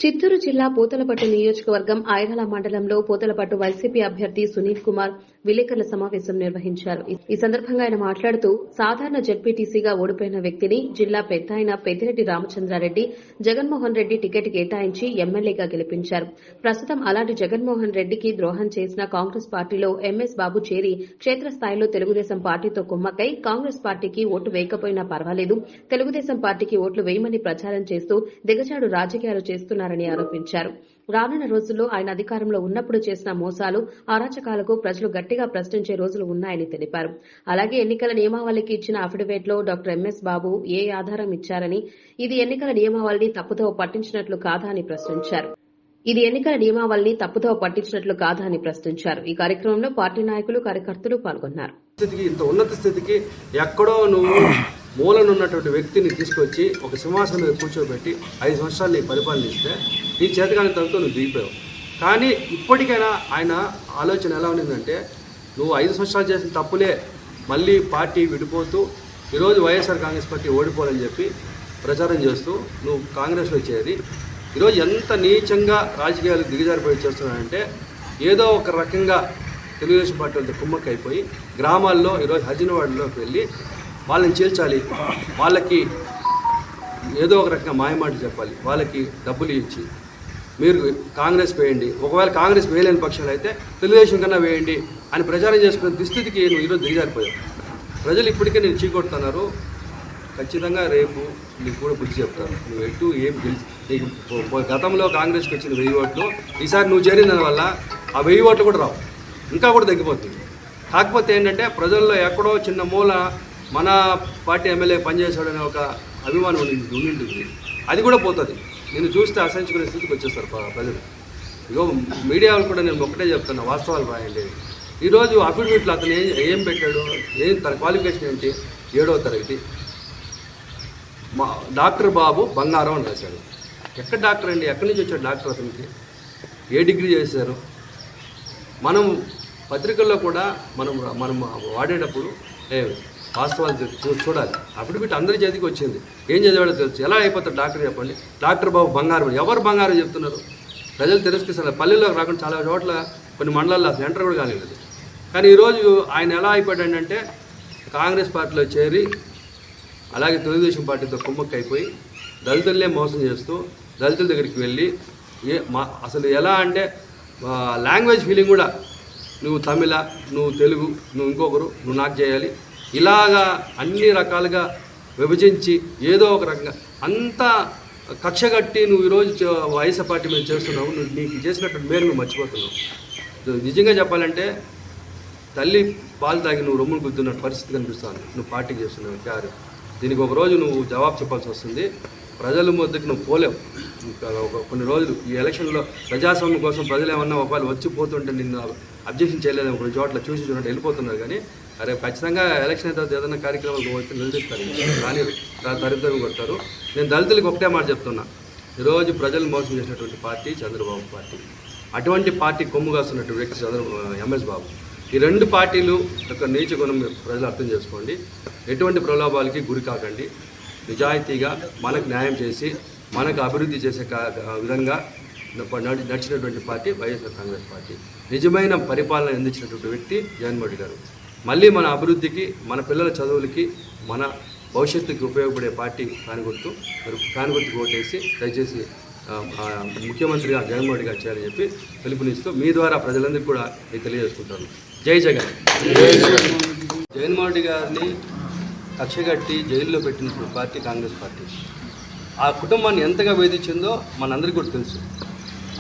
చిత్తూరు జిల్లా పూతలపట్టు నియోజకవర్గం ఐరాల మండలంలో పూతలపట్టు వైసీపీ అభ్యర్థి సునీల్ కుమార్ విలేకరుల సమావేశం నిర్వహించారు. ఈ సందర్భంగా ఆయన మాట్లాడుతూ సాధారణ జెడ్పీటీసీగా ఓడిపోయిన వ్యక్తిని జిల్లా పెద్దాయన పెద్దిరెడ్డి రామచంద్రారెడ్డి జగన్మోహన్ రెడ్డి టికెట్ కేటాయించి ఎమ్మెల్యేగా గెలిపించారు. ప్రస్తుతం అలాంటి జగన్మోహన్ రెడ్డికి ద్రోహం చేసిన కాంగ్రెస్ పార్టీలో ఎంఎస్ బాబు చేరి క్షేత్రస్థాయిలో తెలుగుదేశం పార్టీతో కుమ్మక్కై కాంగ్రెస్ పార్టీకి ఓటు వేయకపోయినా పర్వాలేదు, తెలుగుదేశం పార్టీకి ఓట్లు వేయమని ప్రచారం చేస్తూ దిగజాడు రాజకీయాలు చేస్తున్నారని ఆరోపించారు. రానున్న రోజుల్లో ఆయన అధికారంలో ఉన్నప్పుడు చేసిన మోసాలు, అరాచకాలకు ప్రజలు గట్టిగా ప్రశ్నించే రోజులు ఉన్నాయని తెలిపారు. అలాగే ఎన్నికల నియమావళికి ఇచ్చిన అఫిడవిట్లో డాక్టర్ ఎంఎస్ బాబు ఏ ఆధారం ఇచ్చారని, ఇది ఎన్నికల నియమావళిని తప్పుదోవ పట్టించినట్లు కాదా అని ప్రశ్నించారు. ఈ కార్యక్రమంలో పార్టీ నాయకులు, కార్యకర్తలు పాల్గొన్నారు. ఇంత ఉన్నత స్థితికి ఎక్కడో నువ్వు మూలనున్నటువంటి వ్యక్తిని తీసుకొచ్చి ఒక సింహాసనం మీద కూర్చోబెట్టి 5 సంవత్సరాలు నీ పరిపాలన ఇస్తే నీ చేతకానితనంతో నువ్వు దిగిపోయావు. కానీ ఇప్పటికైనా ఆయన ఆలోచన ఎలా ఉండిందంటే, నువ్వు 5 సంవత్సరాలు చేసిన తప్పులే మళ్ళీ పార్టీ విడిపోతూ ఈరోజు వైఎస్ఆర్ కాంగ్రెస్ పార్టీ ఓడిపోవాలని చెప్పి ప్రచారం చేస్తూ నువ్వు కాంగ్రెస్లో చేరి ఈరోజు ఎంత నీచంగా రాజకీయాలు దిగజారిపోయి చేస్తున్నాడంటే, ఏదో ఒక రకంగా తెలుగుదేశం పార్టీ వాళ్ళతో కుమ్మక్క అయిపోయి గ్రామాల్లో ఈరోజు హజినవాడలోకి వెళ్ళి వాళ్ళని చేల్చాలి, వాళ్ళకి ఏదో ఒక రకంగా మాయమాటలు చెప్పాలి, వాళ్ళకి డబ్బులు ఇచ్చి మీరు కాంగ్రెస్ వేయండి, ఒకవేళ కాంగ్రెస్ వేయలేని పక్షాలు అయితే తెలుగుదేశం కన్నా వేయండి అని ప్రచారం చేసుకునే దుస్థితికి నువ్వు ఈరోజు దిగజారిపోయావు. ప్రజలు ఇప్పటికే నేను చీకొడుతున్నారు. ఖచ్చితంగా రేపు నీకు కూడా బుద్ధి చెప్తారు. నువ్వు ఎటు ఏం గెలిచి నీకు గతంలో కాంగ్రెస్కి వచ్చిన 1000 ఓట్లు ఈసారి నువ్వు చేరిన దానివల్ల ఆ 1000 ఓట్లు కూడా రావు, ఇంకా కూడా తగ్గిపోతుంది. కాకపోతే ఏంటంటే ప్రజల్లో ఎక్కడో చిన్న మూల మన పార్టీ ఎమ్మెల్యే పనిచేశాడనే ఒక అభిమానం ఉండింటుంది, అది కూడా పోతుంది. నేను చూస్తే అసహించుకునే స్థితికి వచ్చేస్తారు ప్రజలు. ఇగో మీడియా వాళ్ళు కూడా నేను ఒకటే చెప్తున్నా, వాస్తవాలు రాయండి. ఈరోజు అఫిడవిట్లో అతను ఏం పెట్టాడు, తన క్వాలిఫికేషన్ ఏంటి, 7వ తరగతి, డాక్టర్ బాబు బంగారం అని రాశాడు. ఎక్కడ డాక్టర్ అండి, ఎక్కడి నుంచి వచ్చాడు డాక్టర్, అతనికి ఏ డిగ్రీ చేశారు? మనం పత్రికల్లో కూడా మనం వాడేటప్పుడు వాస్తవాలు చూడాలి. అఫిడవిట్ అందరి చేతికి వచ్చింది, ఏం చదివాడో తెలుసు. ఎలా అయిపోతారు డాక్టర్ చెప్పండి? డాక్టర్ బాబు బంగారం, ఎవరు బంగారం చెప్తున్నారు? ప్రజలు తిరస్కరిస్తారు. పల్లెల్లోకి రాకుండా చాలా చోట్ల కొన్ని మండలాల్లో అసలు ఎంటర్ కూడా కాలేదు. కానీ ఈరోజు ఆయన ఎలా అయిపోయాడంటే, కాంగ్రెస్ పార్టీలో చేరి అలాగే తెలుగుదేశం పార్టీతో కుమ్మక్క అయిపోయి దళితులనే మోసం చేస్తూ దళితుల దగ్గరికి వెళ్ళి అసలు ఎలా అంటే లాంగ్వేజ్ ఫీలింగ్ కూడా, నువ్వు తమిళ, నువ్వు తెలుగు, నువ్వు ఇంకొకరు, నువ్వు నాకు చేయాలి, ఇలాగా అన్ని రకాలుగా విభజించి ఏదో ఒక రకంగా అంతా కక్ష కట్టి నువ్వు ఈరోజు వైఎస్ఆర్ పార్టీ మీద చేస్తున్నావు. నువ్వు నీకు చేసినటువంటి మేలు నువ్వు మర్చిపోతున్నావు. నిజంగా చెప్పాలంటే తల్లి పాలు తాగి నువ్వు రొమ్ములు గుద్దున్న పరిస్థితి కనిపిస్తుంది. నువ్వు పార్టీకి చేస్తున్నావు క్యారు. దీనికి ఒక రోజు నువ్వు జవాబు చెప్పాల్సి వస్తుంది. ప్రజల మధ్యకి నువ్వు పోలేవు. కొన్ని రోజులు ఈ ఎలక్షన్లో ప్రజాస్వామ్యం కోసం ప్రజలు ఏమన్నా ఒకవేళ వచ్చిపోతుంటే నిన్ను అబ్జెక్షన్ చేయలేదని కొన్ని చోట్ల చూసినట్టు వెళ్ళిపోతున్నారు. కానీ రేపు ఖచ్చితంగా ఎలక్షన్ అయితే ఏదైనా కార్యక్రమాలు వచ్చి నిలదీస్తారు, కానీ దరిద్రం కొడతారు. నేను దళితులకు ఒకటే మాట చెప్తున్నా, ఈరోజు ప్రజలు మోసం చేసినటువంటి పార్టీ చంద్రబాబు పార్టీ. అటువంటి పార్టీ కొమ్ము కాస్తున్నటువంటి వ్యక్తి ఎంఎస్ బాబు. ఈ 2 పార్టీలు యొక్క నీచ గుణం ప్రజలు అర్థం చేసుకోండి. ఎటువంటి ప్రలోభాలకి గురి కాకండి. నిజాయితీగా మనకు న్యాయం చేసి మనకు అభివృద్ధి చేసే విధంగా నడిచినటువంటి పార్టీ వైఎస్ఆర్ కాంగ్రెస్ పార్టీ. నిజమైన పరిపాలన అందించినటువంటి వ్యక్తి జగన్మోహన్ రెడ్డి గారు. మళ్ళీ మన అభివృద్ధికి, మన పిల్లల చదువులకి, మన భవిష్యత్తుకి ఉపయోగపడే పార్టీ కానుగుర్తుకు ఓటేసి దయచేసి ముఖ్యమంత్రిగా జగన్మోహన్ రెడ్డి గారు చేయాలని చెప్పి పిలుపునిస్తూ మీ ద్వారా ప్రజలందరికీ కూడా నేను తెలియజేసుకుంటాను. జై జగన్. జగన్మోహన్ రెడ్డి గారిని కక్షగట్టి జైల్లో పెట్టిన పార్టీ కాంగ్రెస్ పార్టీ. ఆ కుటుంబాన్ని ఎంతగా వేధించిందో మనందరికీ కూడా తెలుసు.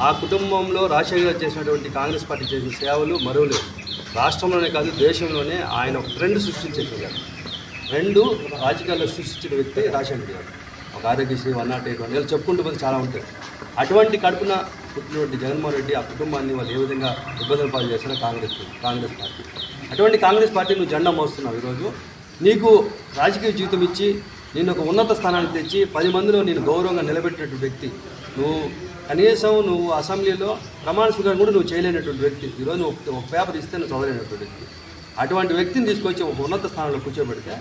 ఆ కుటుంబంలో రాజశేఖర్ గారు చేసినటువంటి కాంగ్రెస్ పార్టీ చేసిన సేవలు మరువలేవు. రాష్ట్రంలోనే కాదు దేశంలోనే ఆయన ఒక ట్రెండ్ సృష్టించేసారు. 2 రాజకీయాల్లో సృష్టించిన వ్యక్తి రాజశేఖర్ గారు. ఒక ఆరోగ్యశ్రీ 108 వీళ్ళు చెప్పుకుంటూ పోతే చాలా ఉంటాయి. అటువంటి కడుపున పుట్టినటువంటి జగన్మోహన్ రెడ్డి ఆ కుటుంబాన్ని వాళ్ళు ఏ విధంగా ఇబ్బందులు పాలు చేస్తారో కాంగ్రెస్ పార్టీ. అటువంటి కాంగ్రెస్ పార్టీ నువ్వు జెండా మోస్తున్నావు. ఈరోజు నీకు రాజకీయ జీవితం ఇచ్చి నేను ఒక ఉన్నత స్థానానికి తెచ్చి 10 మందిలో నేను గౌరవంగా నిలబెట్టినటువంటి వ్యక్తి. కనీసం నువ్వు అసెంబ్లీలో ప్రమాణ స్వీకారం కూడా నువ్వు చేయలేనటువంటి వ్యక్తి. ఈరోజు ఒక పేపర్ ఇస్తే నువ్వు చదవలేనటువంటి వ్యక్తి. అటువంటి వ్యక్తిని తీసుకొచ్చి ఒక ఉన్నత స్థానంలో కూర్చోబెడితే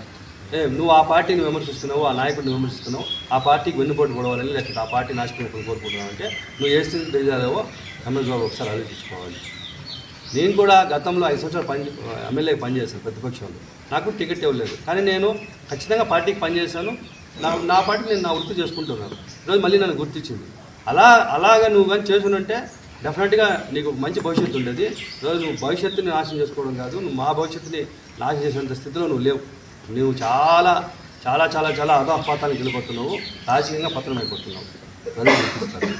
నువ్వు ఆ పార్టీని విమర్శిస్తున్నావు, ఆ నాయకుడిని విమర్శిస్తున్నావు, ఆ పార్టీకి వెన్నుపోటు పొడవాలని, లేకపోతే ఆ పార్టీ నాశనం కోరుకుంటున్నావు అంటే నువ్వు ఏ స్థితి దిగాలేవో రమేష్ బాబు ఒకసారి ఆలోచించుకోవాలి. నేను కూడా గతంలో 5 సంవత్సరాలు ఎమ్మెల్యేకి పనిచేశాను ప్రతిపక్షంలో. నాకు టికెట్ ఇవ్వలేదు, కానీ నేను ఖచ్చితంగా పార్టీకి పనిచేశాను. నా పార్టీ నేను నా వృత్తి చేసుకుంటున్నాను. ఈరోజు మళ్ళీ నన్ను గుర్తించింది. అలాగా నువ్వు కానీ చేసుకుంటే డెఫినెట్గా నీకు మంచి భవిష్యత్తు ఉండేది. ఈరోజు నువ్వు భవిష్యత్తుని నాశనం చేసుకోవడం కాదు, నువ్వు మా భవిష్యత్తుని నాశనం చేసేంత స్థితిలో నువ్వు లేవు. నువ్వు చాలా చాలా చాలా చాలా అధోపాతాలకు వెళ్ళిపోతున్నావు, రాజకీయంగా పతనం అయిపోతున్నావు. ప్రజలు గుర్తిస్తారు.